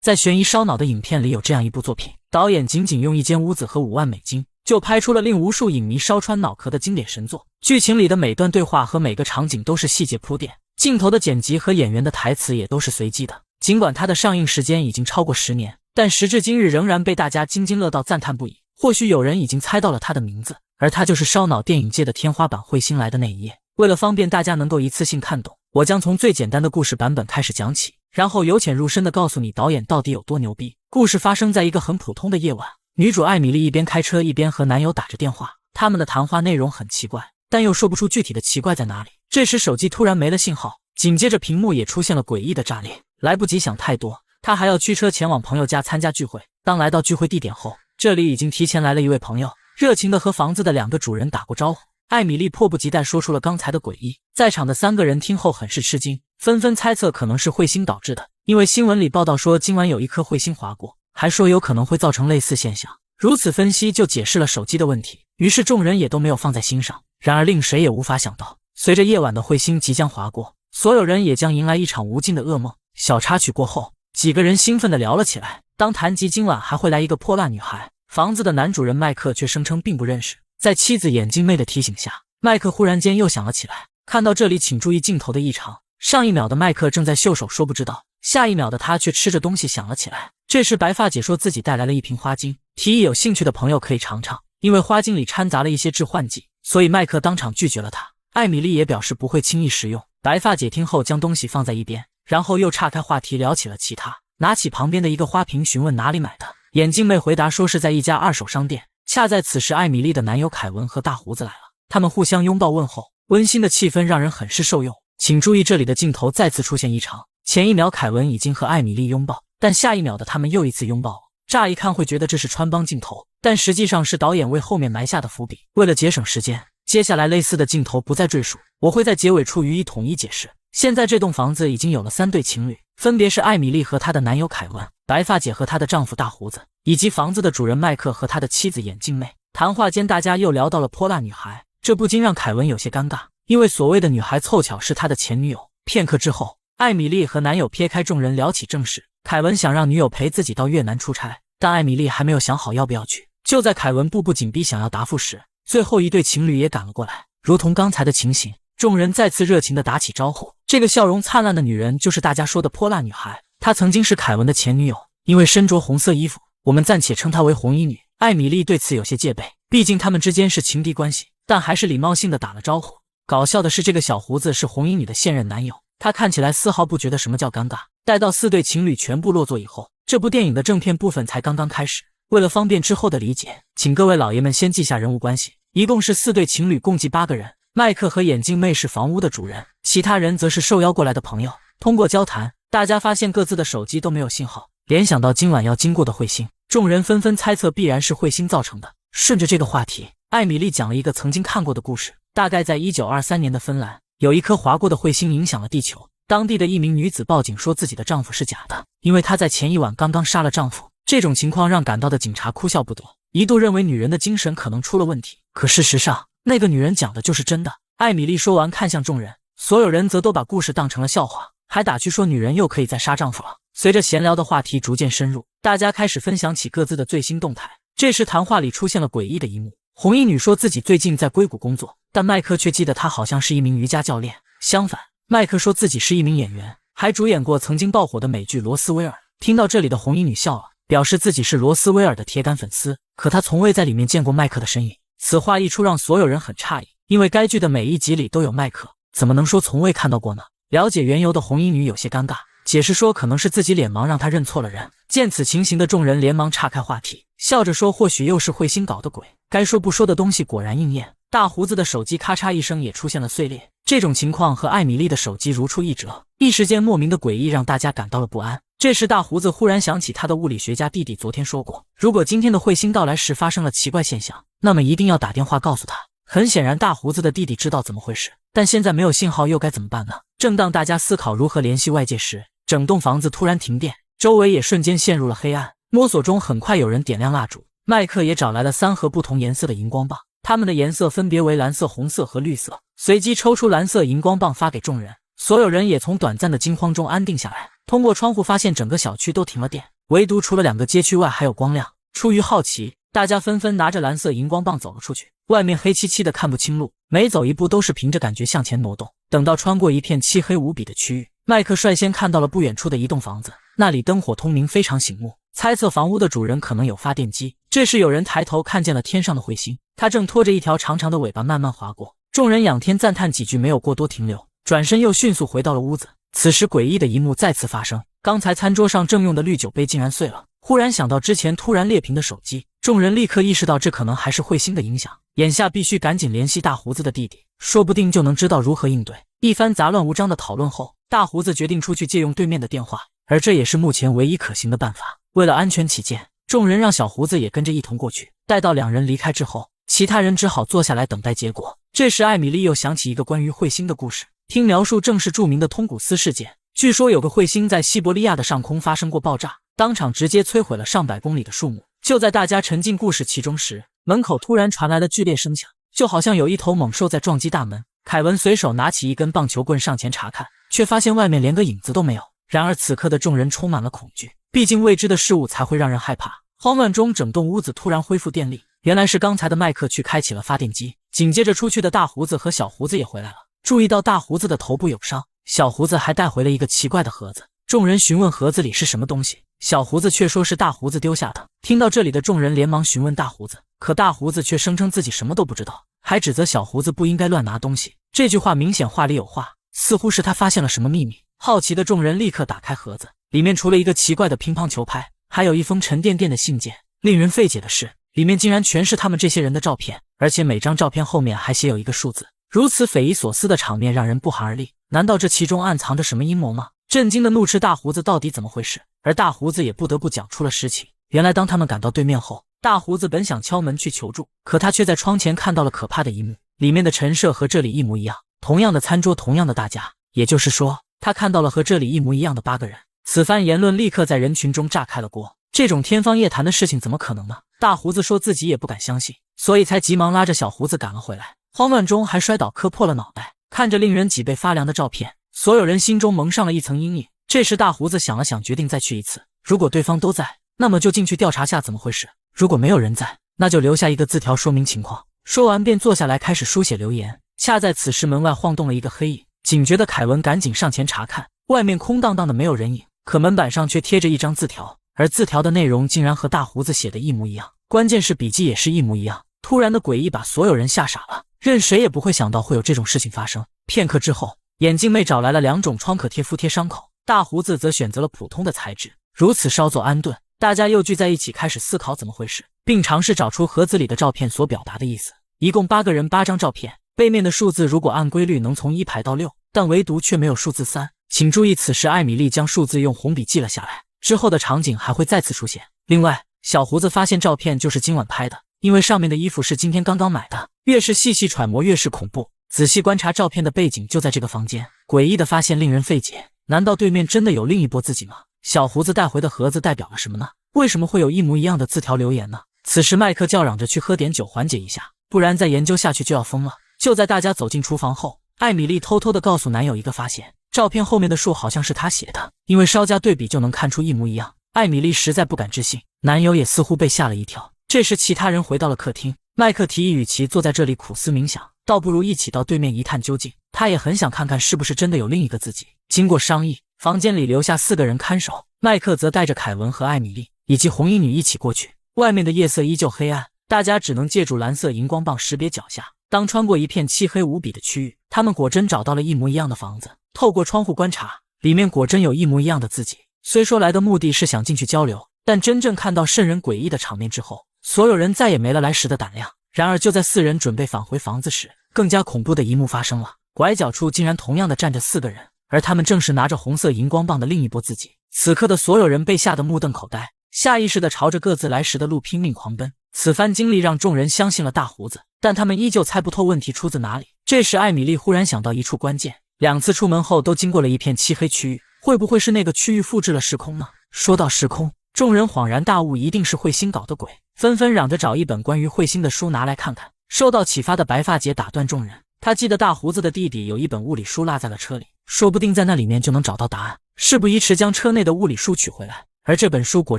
在悬疑烧脑的影片里有这样一部作品，导演仅仅用1间屋子和5万美金，就拍出了令无数影迷烧穿脑壳的经典神作。剧情里的每段对话和每个场景都是细节铺垫，镜头的剪辑和演员的台词也都是随机的。尽管它的上映时间已经超过10年，但时至今日仍然被大家津津乐道，赞叹不已。或许有人已经猜到了它的名字，而它就是烧脑电影界的天花板——彗星来的那一夜。为了方便大家能够一次性看懂，我将从最简单的故事版本开始讲起，然后由浅入深地告诉你导演到底有多牛逼。故事发生在一个很普通的夜晚，女主艾米丽一边开车一边和男友打着电话，他们的谈话内容很奇怪，但又说不出具体的奇怪在哪里。这时手机突然没了信号，紧接着屏幕也出现了诡异的炸裂。来不及想太多，他还要驱车前往朋友家参加聚会。当来到聚会地点后，这里已经提前来了一位朋友，热情地和房子的2个主人打过招呼。艾米丽迫不及待说出了刚才的诡异，在场的3个人听后很是吃惊，纷纷猜测可能是彗星导致的，因为新闻里报道说今晚有一颗彗星划过，还说有可能会造成类似现象。如此分析就解释了手机的问题，于是众人也都没有放在心上。然而令谁也无法想到，随着夜晚的彗星即将划过，所有人也将迎来一场无尽的噩梦。小插曲过后，几个人兴奋地聊了起来，当谈及今晚还会来一个泼辣女孩，房子的男主人麦克却声称并不认识。在妻子眼镜妹的提醒下，麦克忽然间又想了起来。看到这里请注意镜头的异常，上一秒的麦克正在袖手说不知道，下一秒的他却吃着东西想了起来。这时白发姐说自己带来了一瓶花精，提议有兴趣的朋友可以尝尝，因为花精里掺杂了一些致幻剂，所以麦克当场拒绝了他。艾米丽也表示不会轻易食用。白发姐听后将东西放在一边，然后又岔开话题聊起了其他，拿起旁边的一个花瓶询问哪里买的。眼镜妹回答说是在一家二手商店。恰在此时，艾米丽的男友凯文和大胡子来了，他们互相拥抱问候，温馨的气氛让人很是受用。请注意这里的镜头再次出现异常，前一秒凯文已经和艾米丽拥抱，但下一秒的他们又一次拥抱。乍一看会觉得这是穿帮镜头，但实际上是导演为后面埋下的伏笔。为了节省时间，接下来类似的镜头不再赘述，我会在结尾处予以统一解释。现在这栋房子已经有了3对情侣，分别是艾米丽和她的男友凯文，白发姐和她的丈夫大胡子，以及房子的主人麦克和他的妻子眼镜妹。谈话间大家又聊到了泼辣女孩，这不禁让凯文有些尴尬，因为所谓的女孩凑巧是他的前女友。片刻之后，艾米丽和男友撇开众人聊起正事。凯文想让女友陪自己到越南出差，但艾米丽还没有想好要不要去。就在凯文步步紧逼想要答复时，最后一对情侣也赶了过来。如同刚才的情形，众人再次热情地打起招呼。这个笑容灿烂的女人就是大家说的泼辣女孩，她曾经是凯文的前女友，因为身着红色衣服，我们暂且称她为红衣女。艾米丽对此有些戒备，毕竟他们之间是情敌关系，但还是礼貌性地打了招呼。搞笑的是，这个小胡子是红衣女的现任男友，他看起来丝毫不觉得什么叫尴尬。待到4对情侣全部落座以后，这部电影的正片部分才刚刚开始。为了方便之后的理解，请各位老爷们先记下人物关系，一共是4对情侣，共计8个人。麦克和眼镜妹是房屋的主人，其他人则是受邀过来的朋友。通过交谈，大家发现各自的手机都没有信号，联想到今晚要经过的彗星，众人纷纷猜测必然是彗星造成的。顺着这个话题，艾米丽讲了一个曾经看过的故事。大概在1923年的芬兰，有一颗划过的彗星影响了地球。当地的一名女子报警说自己的丈夫是假的，因为她在前一晚刚刚杀了丈夫。这种情况让赶到的警察哭笑不得，一度认为女人的精神可能出了问题。可事实上，那个女人讲的就是真的。艾米丽说完看向众人，所有人则都把故事当成了笑话，还打趣说女人又可以再杀丈夫了。随着闲聊的话题逐渐深入，大家开始分享起各自的最新动态。这时谈话里出现了诡异的一幕，红衣女说自己最近在硅谷工作，但麦克却记得她好像是一名瑜伽教练。相反，麦克说自己是一名演员，还主演过曾经爆火的美剧《罗斯威尔》。听到这里的红衣女笑了，表示自己是罗斯威尔的铁杆粉丝，可她从未在里面见过麦克的身影。此话一出，让所有人很诧异，因为该剧的每一集里都有麦克，怎么能说从未看到过呢？了解缘由的红衣女有些尴尬，解释说可能是自己脸盲让她认错了人。见此情形的众人连忙岔开话题，笑着说或许又是彗星搞的鬼。该说不说的东西果然应验，大胡子的手机咔嚓一声也出现了碎裂。这种情况和艾米丽的手机如出一辙，一时间莫名的诡异让大家感到了不安。这时大胡子忽然想起他的物理学家弟弟昨天说过，如果今天的彗星到来时发生了奇怪现象，那么一定要打电话告诉他。很显然大胡子的弟弟知道怎么回事，但现在没有信号又该怎么办呢？正当大家思考如何联系外界时，整栋房子突然停电，周围也瞬间陷入了黑暗。摸索中很快有人点亮蜡烛，麦克也找来了3盒不同颜色的荧光棒，它们的颜色分别为蓝色、红色和绿色，随即抽出蓝色荧光棒发给众人。所有人也从短暂的惊慌中安定下来，通过窗户发现整个小区都停了电，唯独除了2个街区外还有光亮。出于好奇，大家纷纷拿着蓝色荧光棒走了出去。外面黑漆漆的，看不清路，每走一步都是凭着感觉向前挪动。等到穿过一片漆黑无比的区域，麦克率先看到了不远处的一栋房子，那里灯火通明，非常醒目。猜测房屋的主人可能有发电机。这时有人抬头看见了天上的彗星，它正拖着一条长长的尾巴慢慢划过。众人仰天赞叹几句，没有过多停留，转身又迅速回到了屋子。此时诡异的一幕再次发生，刚才餐桌上正用的绿酒杯竟然碎了。忽然想到之前突然裂屏的手机，众人立刻意识到这可能还是彗星的影响，眼下必须赶紧联系大胡子的弟弟，说不定就能知道如何应对。一番杂乱无章的讨论后，大胡子决定出去借用对面的电话，而这也是目前唯一可行的办法。为了安全起见，众人让小胡子也跟着一同过去。待到2人离开之后，其他人只好坐下来等待结果。这时艾米丽又想起一个关于彗星的故事，听描述正是著名的通古斯事件。据说有个彗星在西伯利亚的上空发生过爆炸，当场直接摧毁了上百公里的树木。就在大家沉浸故事其中时，门口突然传来了剧烈声响，就好像有一头猛兽在撞击大门。凯文随手拿起一根棒球棍上前查看，却发现外面连个影子都没有。然而此刻的众人充满了恐惧，毕竟未知的事物才会让人害怕。慌乱中，整栋屋子突然恢复电力，原来是刚才的麦克去开启了发电机。紧接着出去的大胡子和小胡子也回来了，注意到大胡子的头部有伤，小胡子还带回了一个奇怪的盒子。众人询问盒子里是什么东西，小胡子却说是大胡子丢下的。听到这里的众人连忙询问大胡子，可大胡子却声称自己什么都不知道，还指责小胡子不应该乱拿东西。这句话明显话里有话，似乎是他发现了什么秘密。好奇的众人立刻打开盒子，里面除了一个奇怪的乒乓球拍，还有一封沉甸甸的信件。令人费解的是，里面竟然全是他们这些人的照片，而且每张照片后面还写有一个数字。如此匪夷所思的场面让人不寒而栗，难道这其中暗藏着什么阴谋吗？震惊的怒斥大胡子到底怎么回事，而大胡子也不得不讲出了实情。原来当他们赶到对面后，大胡子本想敲门去求助，可他却在窗前看到了可怕的一幕，里面的陈设和这里一模一样，同样的餐桌，同样的大家，也就是说他看到了和这里一模一样的8个人。此番言论立刻在人群中炸开了锅，这种天方夜谭的事情怎么可能呢？大胡子说自己也不敢相信，所以才急忙拉着小胡子赶了回来，慌乱中还摔倒磕破了脑袋。看着令人脊背发凉的照片，所有人心中蒙上了一层阴影。这时大胡子想了想，决定再去一次，如果对方都在，那么就进去调查下怎么回事，如果没有人在，那就留下一个字条说明情况。说完便坐下来开始书写留言。恰在此时，门外晃动了一个黑影，警觉的凯文赶紧上前查看，外面空荡荡的没有人影，可门板上却贴着一张字条，而字条的内容竟然和大胡子写的一模一样，关键是笔迹也是一模一样。突然的诡异把所有人吓傻了，任谁也不会想到会有这种事情发生。片刻之后，眼镜妹找来了2种创可贴敷贴伤口，大胡子则选择了普通的材质。如此稍作安顿，大家又聚在一起开始思考怎么回事，并尝试找出盒子里的照片所表达的意思。一共8个人8张照片，背面的数字如果按规律能从1排到6，但唯独却没有数字3。请注意，此时艾米丽将数字用红笔记了下来，之后的场景还会再次出现。另外，小胡子发现照片就是今晚拍的，因为上面的衣服是今天刚刚买的。越是细细揣摩越是恐怖，仔细观察照片的背景就在这个房间，诡异的发现令人费解。难道对面真的有另一波自己吗？小胡子带回的盒子代表了什么呢？为什么会有一模一样的字条留言呢？此时麦克叫嚷着去喝点酒缓解一下，不然再研究下去就要疯了。就在大家走进厨房后，艾米丽偷偷地告诉男友一个发现，照片后面的数好像是他写的，因为稍加对比就能看出一模一样。艾米丽实在不敢置信，男友也似乎被吓了一跳。这时其他人回到了客厅，麦克提议与其坐在这里苦思冥想，倒不如一起到对面一探究竟。他也很想看看是不是真的有另一个自己。经过商议，房间里留下4个人看守，麦克则带着凯文和艾米丽以及红衣女一起过去。外面的夜色依旧黑暗，大家只能借助蓝色荧光棒识别脚下。当穿过一片漆黑无比的区域，他们果真找到了一模一样的房子。透过窗户观察，里面果真有一模一样的自己。虽说来的目的是想进去交流，但真正看到瘆人诡异的场面之后，所有人再也没了来时的胆量。然而就在4人准备返回房子时，更加恐怖的一幕发生了。拐角处竟然同样的站着4个人，而他们正是拿着红色荧光棒的另一波自己。此刻的所有人被吓得目瞪口呆，下意识地朝着各自来时的路拼命狂奔。此番经历让众人相信了大胡子，但他们依旧猜不透问题出自哪里。这时艾米丽忽然想到一处关键，2次出门后都经过了一片漆黑区域，会不会是那个区域复制了时空呢？说到时空，众人恍然大悟，一定是彗星搞的鬼，纷纷嚷着找一本关于彗星的书拿来看看。受到启发的白发姐打断众人，她记得大胡子的弟弟有一本物理书落在了车里，说不定在那里面就能找到答案。事不宜迟，将车内的物理书取回来。而这本书果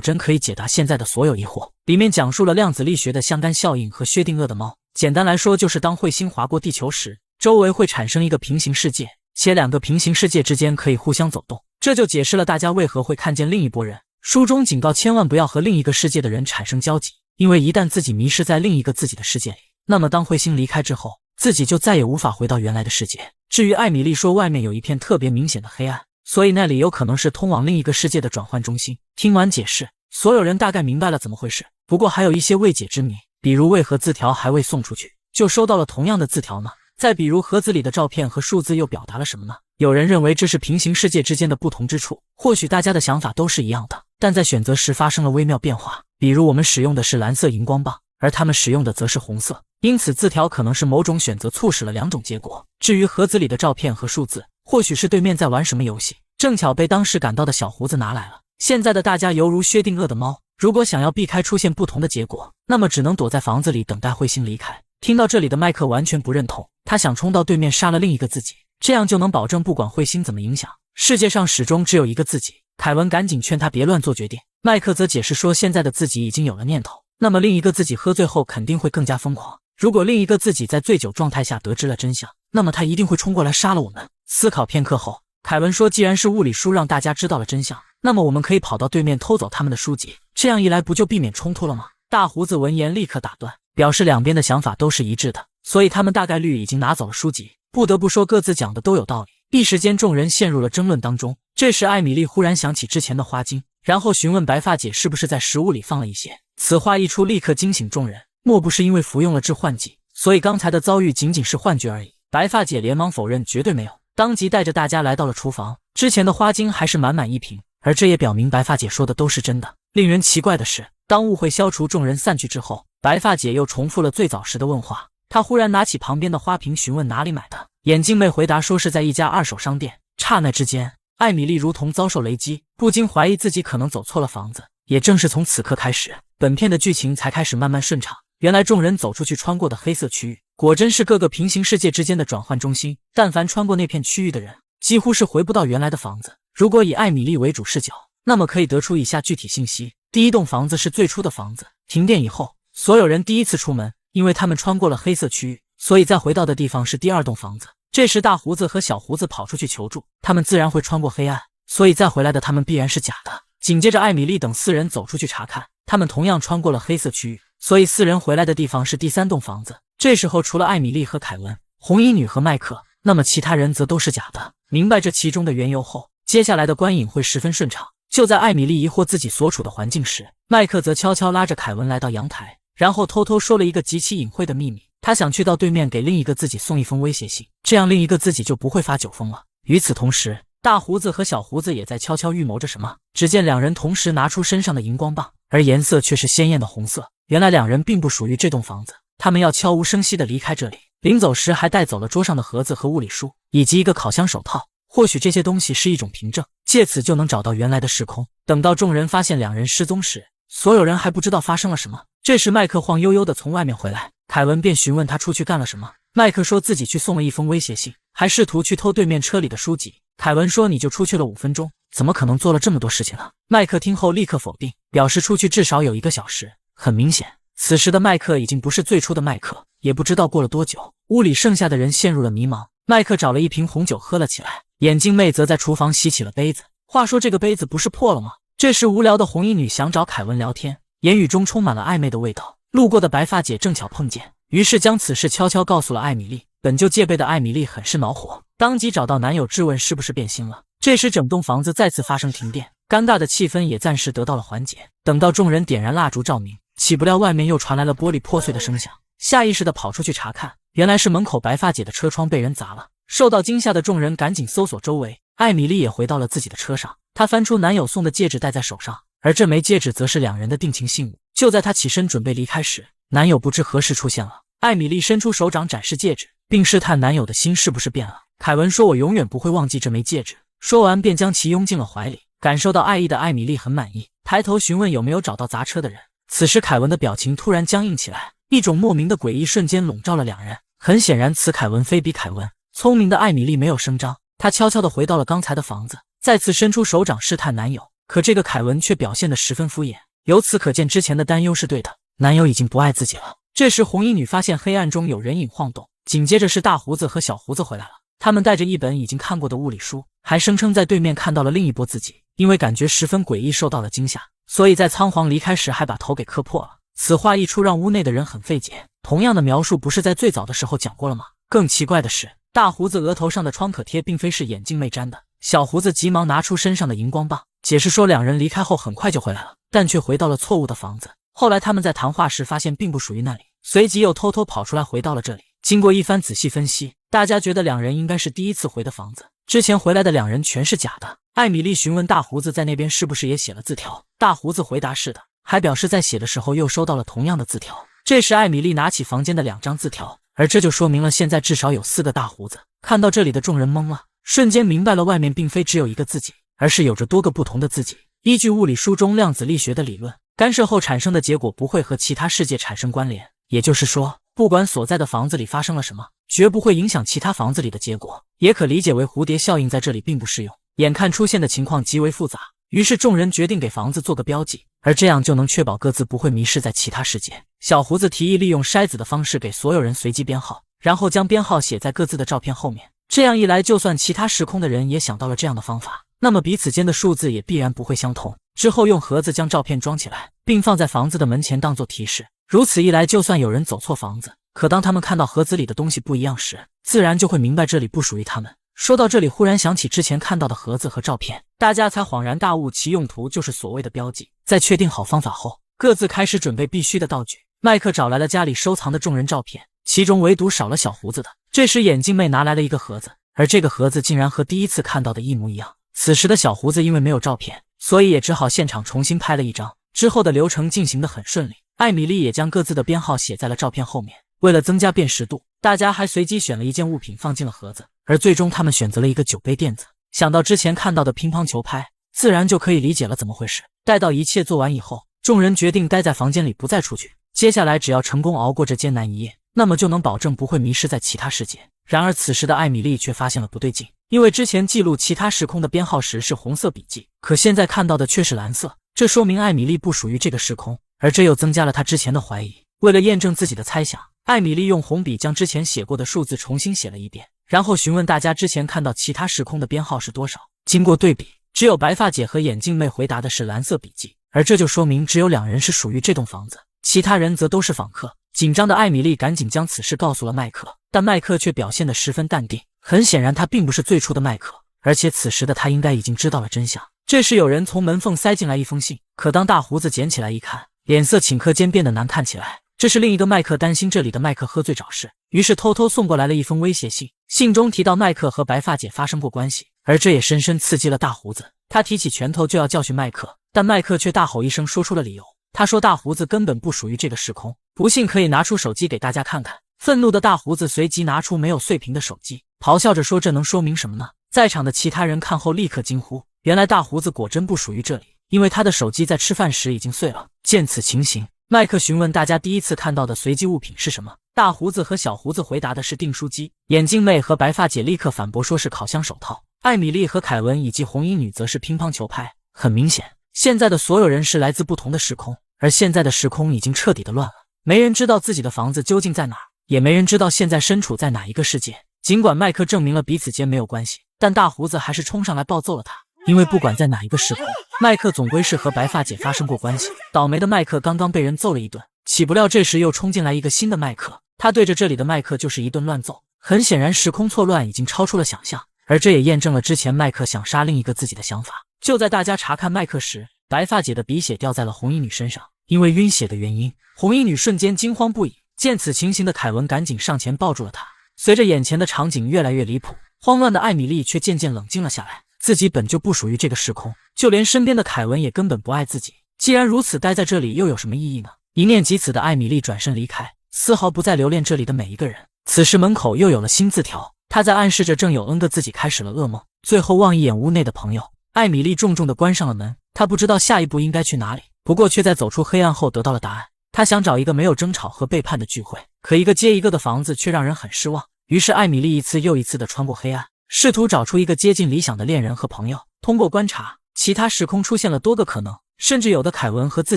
真可以解答现在的所有疑惑，里面讲述了量子力学的相干效应和薛定谔的猫。简单来说，就是当彗星划过地球时，周围会产生一个平行世界，且两个平行世界之间可以互相走动，这就解释了大家为何会看见另一拨人。书中警告千万不要和另一个世界的人产生交集，因为一旦自己迷失在另一个自己的世界里，那么当彗星离开之后，自己就再也无法回到原来的世界。至于艾米丽说外面有一片特别明显的黑暗，所以那里有可能是通往另一个世界的转换中心。听完解释，所有人大概明白了怎么回事，不过还有一些未解之谜，比如为何字条还未送出去就收到了同样的字条呢？再比如盒子里的照片和数字又表达了什么呢？有人认为这是平行世界之间的不同之处，或许大家的想法都是一样的，但在选择时发生了微妙变化，比如我们使用的是蓝色荧光棒，而他们使用的则是红色，因此字条可能是某种选择促使了两种结果。至于盒子里的照片和数字，或许是对面在玩什么游戏，正巧被当时赶到的小胡子拿来了。现在的大家犹如薛定谔的猫，如果想要避开出现不同的结果，那么只能躲在房子里等待彗星离开。听到这里的麦克完全不认同，他想冲到对面杀了另一个自己，这样就能保证不管彗星怎么影响，世界上始终只有一个自己。凯文赶紧劝他别乱做决定，麦克则解释说现在的自己已经有了念头，那么另一个自己喝醉后肯定会更加疯狂，如果另一个自己在醉酒状态下得知了真相，那么他一定会冲过来杀了我们。思考片刻后，凯文说既然是物理书让大家知道了真相，那么我们可以跑到对面偷走他们的书籍，这样一来不就避免冲突了吗？大胡子闻言立刻打断，表示两边的想法都是一致的，所以他们大概率已经拿走了书籍。不得不说各自讲的都有道理，一时间众人陷入了争论当中。这时艾米丽忽然想起之前的花精，然后询问白发姐是不是在食物里放了一些。此话一出，立刻惊醒众人，莫不是因为服用了致幻剂，所以刚才的遭遇仅仅是幻觉而已。白发姐连忙否认绝对没有，当即带着大家来到了厨房，之前的花精还是满满一瓶，而这也表明白发姐说的都是真的。令人奇怪的是，当误会消除，众人散去之后，白发姐又重复了最早时的问话。她忽然拿起旁边的花瓶询问哪里买的，眼镜妹回答说是在一家二手商店。刹那之间，艾米丽如同遭受雷击，不禁怀疑自己可能走错了房子。也正是从此刻开始，本片的剧情才开始慢慢顺畅。原来众人走出去穿过的黑色区域，果真是各个平行世界之间的转换中心，但凡穿过那片区域的人，几乎是回不到原来的房子。如果以艾米丽为主视角，那么可以得出以下具体信息：第一栋房子是最初的房子，停电以后，所有人第一次出门，因为他们穿过了黑色区域，所以再回到的地方是第二栋房子。这时大胡子和小胡子跑出去求助，他们自然会穿过黑暗，所以再回来的他们必然是假的。紧接着艾米丽等四人走出去查看，他们同样穿过了黑色区域，所以四人回来的地方是第三栋房子。这时候除了艾米丽和凯文、红衣女和麦克，那么其他人则都是假的。明白这其中的缘由后，接下来的观影会十分顺畅。就在艾米丽疑惑自己所处的环境时，麦克则悄悄拉着凯文来到阳台，然后偷偷说了一个极其隐晦的秘密，他想去到对面给另一个自己送一封威胁信，这样另一个自己就不会发酒疯了。与此同时，大胡子和小胡子也在悄悄预谋着什么。只见两人同时拿出身上的荧光棒，而颜色却是鲜艳的红色。原来两人并不属于这栋房子，他们要悄无声息地离开这里。临走时还带走了桌上的盒子和物理书，以及一个烤箱手套。或许这些东西是一种凭证，借此就能找到原来的时空。等到众人发现两人失踪时，所有人还不知道发生了什么。这时麦克晃悠悠地从外面回来，凯文便询问他出去干了什么。麦克说自己去送了一封威胁信，还试图去偷对面车里的书籍。凯文说你就出去了5分钟，怎么可能做了这么多事情呢？麦克听后立刻否定，表示出去至少有1个小时。很明显，此时的麦克已经不是最初的麦克，也不知道过了多久，屋里剩下的人陷入了迷茫。麦克找了一瓶红酒喝了起来，眼镜妹则在厨房洗起了杯子。话说这个杯子不是破了吗？这时无聊的红衣女想找凯文聊天，言语中充满了暧昧的味道。路过的白发姐正巧碰见，于是将此事悄悄告诉了艾米丽。本就戒备的艾米丽很是恼火，当即找到男友质问是不是变心了。这时整栋房子再次发生停电，尴尬的气氛也暂时得到了缓解。等到众人点燃蜡烛照明，岂不料外面又传来了玻璃破碎的声响。下意识地跑出去查看，原来是门口白发姐的车窗被人砸了。受到惊吓的众人赶紧搜索周围，艾米丽也回到了自己的车上，她翻出男友送的戒指戴在手上，而这枚戒指则是两人的定情信物。就在她起身准备离开时，男友不知何时出现了。艾米丽伸出手掌展示戒指，并试探男友的心是不是变了。凯文说我永远不会忘记这枚戒指，说完便将其拥进了怀里。感受到爱意的艾米丽很满意，抬头询问有没有找到砸车的人。此时凯文的表情突然僵硬起来，一种莫名的诡异瞬间笼罩了两人。很显然此凯文非彼凯文。聪明的艾米丽没有声张，她悄悄地回到了刚才的房子，再次伸出手掌试探男友，可这个凯文却表现得十分敷衍。由此可见，之前的担忧是对的，男友已经不爱自己了。这时红衣女发现黑暗中有人影晃动，紧接着是大胡子和小胡子回来了。他们带着一本已经看过的物理书，还声称在对面看到了另一波自己，因为感觉十分诡异受到了惊吓，所以在仓皇离开时还把头给磕破了。此话一出，让屋内的人很费解。同样的描述不是在最早的时候讲过了吗？更奇怪的是，大胡子额头上的创可贴并非是眼镜妹粘的。小胡子急忙拿出身上的荧光棒，解释说两人离开后很快就回来了，但却回到了错误的房子。后来他们在谈话时发现并不属于那里，随即又偷偷跑出来回到了这里。经过一番仔细分析，大家觉得两人应该是第一次回的房子，之前回来的两人全是假的。艾米丽询问大胡子在那边是不是也写了字条，大胡子回答是的，还表示在写的时候又收到了同样的字条。这时艾米丽拿起房间的2张字条，而这就说明了现在至少有4个大胡子。看到这里的众人懵了，瞬间明白了外面并非只有一个自己，而是有着多个不同的自己。依据物理书中量子力学的理论，干涉后产生的结果不会和其他世界产生关联，也就是说，不管所在的房子里发生了什么，绝不会影响其他房子里的结果，也可理解为蝴蝶效应在这里并不适用。眼看出现的情况极为复杂，于是众人决定给房子做个标记，而这样就能确保各自不会迷失在其他世界。小胡子提议利用筛子的方式给所有人随机编号，然后将编号写在各自的照片后面。这样一来，就算其他时空的人也想到了这样的方法，那么彼此间的数字也必然不会相同。之后用盒子将照片装起来，并放在房子的门前当做提示。如此一来，就算有人走错房子，可当他们看到盒子里的东西不一样时，自然就会明白这里不属于他们。说到这里，忽然想起之前看到的盒子和照片，大家才恍然大悟，其用途就是所谓的标记。在确定好方法后，各自开始准备必须的道具。麦克找来了家里收藏的众人照片，其中唯独少了小胡子的。这时眼镜妹拿来了一个盒子，而这个盒子竟然和第一次看到的一模一样。此时的小胡子因为没有照片，所以也只好现场重新拍了一张。之后的流程进行得很顺利，艾米丽也将各自的编号写在了照片后面。为了增加辨识度，大家还随机选了一件物品放进了盒子，而最终他们选择了一个酒杯垫子。想到之前看到的乒乓球拍，自然就可以理解了怎么回事。待到一切做完以后，众人决定待在房间里不再出去。接下来只要成功熬过这艰难一夜，那么就能保证不会迷失在其他世界。然而此时的艾米丽却发现了不对劲，因为之前记录其他时空的编号时是红色笔记，可现在看到的却是蓝色，这说明艾米丽不属于这个时空，而这又增加了她之前的怀疑。为了验证自己的猜想，艾米丽用红笔将之前写过的数字重新写了一遍，然后询问大家之前看到其他时空的编号是多少。经过对比，只有白发姐和眼镜妹回答的是蓝色笔记，而这就说明只有2人是属于这栋房子，其他人则都是访客。紧张的艾米丽赶紧将此事告诉了麦克，但麦克却表现得十分淡定。很显然他并不是最初的麦克，而且此时的他应该已经知道了真相。这时有人从门缝塞进来一封信，可当大胡子捡起来一看，脸色顷刻间变得难看起来。这是另一个麦克担心这里的麦克喝醉找事，于是偷偷送过来了一封威胁信。信中提到麦克和白发姐发生过关系，而这也深深刺激了大胡子。他提起拳头就要教训麦克，但麦克却大吼一声说出了理由。他说大胡子根本不属于这个时空，不信可以拿出手机给大家看看。愤怒的大胡子随即拿出没有碎屏的手机，咆哮着说这能说明什么呢？在场的其他人看后立刻惊呼，原来大胡子果真不属于这里，因为他的手机在吃饭时已经碎了。见此情形，麦克询问大家第一次看到的随机物品是什么，大胡子和小胡子回答的是订书机，眼镜妹和白发姐立刻反驳说是烤箱手套，艾米丽和凯文以及红衣女则是乒乓球拍。很明显，现在的所有人是来自不同的时空，而现在的时空已经彻底的乱了，没人知道自己的房子究竟在哪儿，也没人知道现在身处在哪一个世界。尽管麦克证明了彼此间没有关系，但大胡子还是冲上来暴揍了他。因为不管在哪一个时空，麦克总归是和白发姐发生过关系。倒霉的麦克刚刚被人揍了一顿，岂不料这时又冲进来一个新的麦克，他对着这里的麦克就是一顿乱揍。很显然时空错乱已经超出了想象，而这也验证了之前麦克想杀另一个自己的想法。就在大家查看麦克时，白发姐的鼻血掉在了红衣女身上，因为晕血的原因，红衣女瞬间惊慌不已。见此情形的凯文赶紧上前抱住了她。随着眼前的场景越来越离谱，慌乱的艾米丽却渐渐冷静了下来。自己本就不属于这个时空，就连身边的凯文也根本不爱自己。既然如此，待在这里又有什么意义呢？一念及此的艾米丽转身离开，丝毫不再留恋这里的每一个人。此时门口又有了新字条，她在暗示着正有恩的自己开始了噩梦。最后望一眼屋内的朋友，艾米丽重重地关上了门。她不知道下一步应该去哪里，不过却在走出黑暗后得到了答案。她想找一个没有争吵和背叛的聚会，可一个接一个的房子却让人很失望。于是艾米丽一次又一次地穿过黑暗，试图找出一个接近理想的恋人和朋友，通过观察，其他时空出现了多个可能，甚至有的凯文和自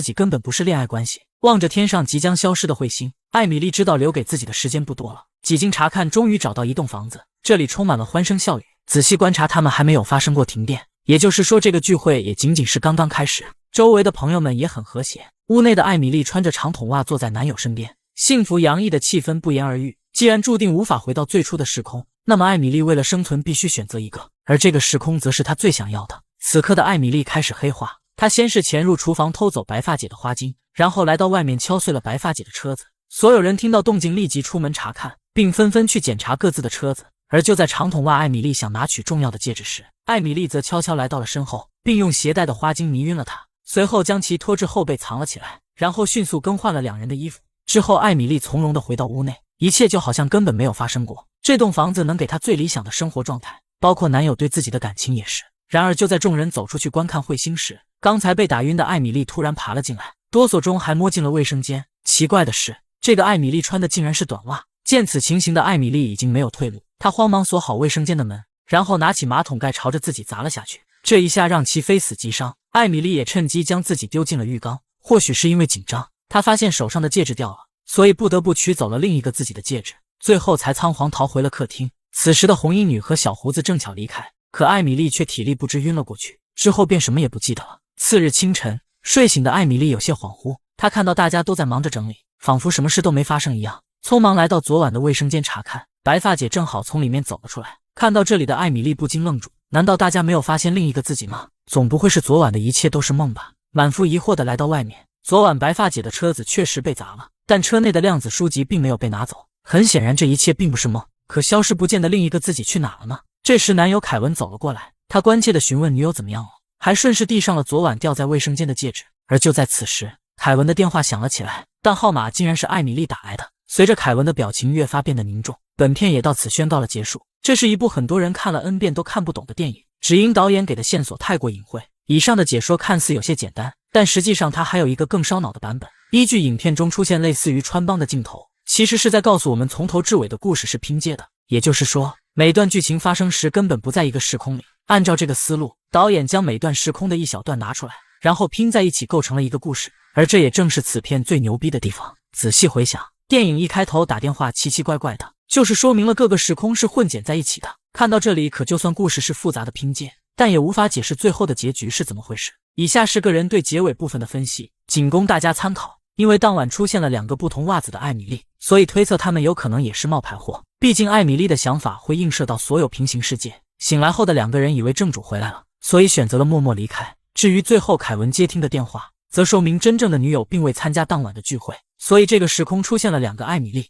己根本不是恋爱关系。望着天上即将消失的彗星，艾米丽知道留给自己的时间不多了。几经查看，终于找到一栋房子，这里充满了欢声笑语。仔细观察，他们还没有发生过停电，也就是说这个聚会也仅仅是刚刚开始。周围的朋友们也很和谐。屋内的艾米丽穿着长筒袜坐在男友身边，幸福洋溢的气氛不言而喻。既然注定无法回到最初的时空，那么艾米丽为了生存必须选择一个，而这个时空则是她最想要的。此刻的艾米丽开始黑化，她先是潜入厨房偷走白发姐的花巾，然后来到外面敲碎了白发姐的车子。所有人听到动静立即出门查看，并纷纷去检查各自的车子。而就在长筒袜艾米丽想拿取重要的戒指时，艾米丽则悄悄来到了身后，并用携带的花巾迷晕了她，随后将其拖至后背藏了起来，然后迅速更换了两人的衣服。之后艾米丽从容地回到屋内，一切就好像根本没有发生过。这栋房子能给她最理想的生活状态，包括男友对自己的感情也是。然而就在众人走出去观看彗星时，刚才被打晕的艾米丽突然爬了进来，哆嗦中还摸进了卫生间。奇怪的是，这个艾米丽穿的竟然是短袜。见此情形的艾米丽已经没有退路，她慌忙锁好卫生间的门，然后拿起马桶盖朝着自己砸了下去。这一下让其非死即伤，艾米丽也趁机将自己丢进了浴缸。或许是因为紧张，她发现手上的戒指掉了，所以不得不取走了另一个自己的戒指，最后才仓皇逃回了客厅。此时的红衣女和小胡子正巧离开，可艾米丽却体力不支晕了过去，之后便什么也不记得了。次日清晨，睡醒的艾米丽有些恍惚，她看到大家都在忙着整理，仿佛什么事都没发生一样，匆忙来到昨晚的卫生间查看。白发姐正好从里面走了出来，看到这里的艾米丽不禁愣住，难道大家没有发现另一个自己吗？总不会是昨晚的一切都是梦吧？满腹疑惑地来到外面，昨晚白发姐的车子确实被砸了，但车内的量子书籍并没有被拿走，很显然这一切并不是梦。可消失不见的另一个自己去哪了呢？这时男友凯文走了过来，他关切地询问女友怎么样了，还顺势递上了昨晚掉在卫生间的戒指。而就在此时，凯文的电话响了起来，但号码竟然是艾米丽打来的。随着凯文的表情越发变得凝重，本片也到此宣告了结束。这是一部很多人看了 N 遍都看不懂的电影，只因导演给的线索太过隐晦。以上的解说看似有些简单，但实际上它还有一个更烧脑的版本。依据影片中出现类似于穿帮的镜头，其实是在告诉我们从头至尾的故事是拼接的，也就是说每段剧情发生时根本不在一个时空里。按照这个思路，导演将每段时空的一小段拿出来，然后拼在一起构成了一个故事，而这也正是此片最牛逼的地方。仔细回想，电影一开头打电话奇奇怪怪的，就是说明了各个时空是混剪在一起的。看到这里，可就算故事是复杂的拼接，但也无法解释最后的结局是怎么回事。以下是个人对结尾部分的分析，仅供大家参考。因为当晚出现了两个不同袜子的艾米丽，所以推测他们有可能也是冒牌货。毕竟艾米丽的想法会映射到所有平行世界。醒来后的两个人以为正主回来了，所以选择了默默离开。至于最后凯文接听的电话，则说明真正的女友并未参加当晚的聚会，所以这个时空出现了两个艾米丽。